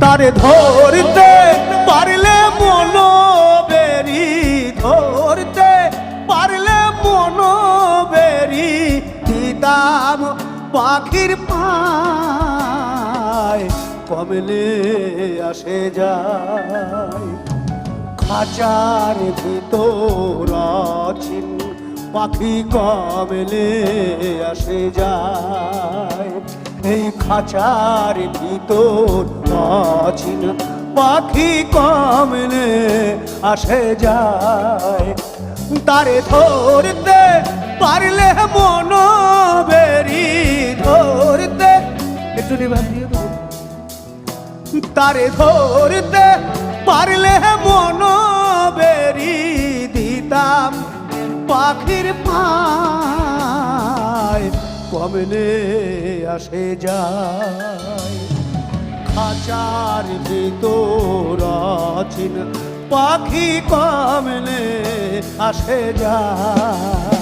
তারে ধরতে পারলে মন বেরি, ধরতে পারলে মন বেরি দিতাম পাখির পায়, কমলে আসে যায়। খাঁচার ভিতর আছিন পাখি কমলে আসে যায়, এই খাঁচার ভিতর আছিন পাখি কমলে আসে যায়। তারে ধরতে পারলে মন বেরি, ধরতে একটু নিভাব দিয়ে দেবো। তারে ধরতে পারলে মন বেরি দিতাম পাখির পায়, কমলে আসে যায়। খাঁচার ভিতর আছিন পাখি কমলে আসে যায়।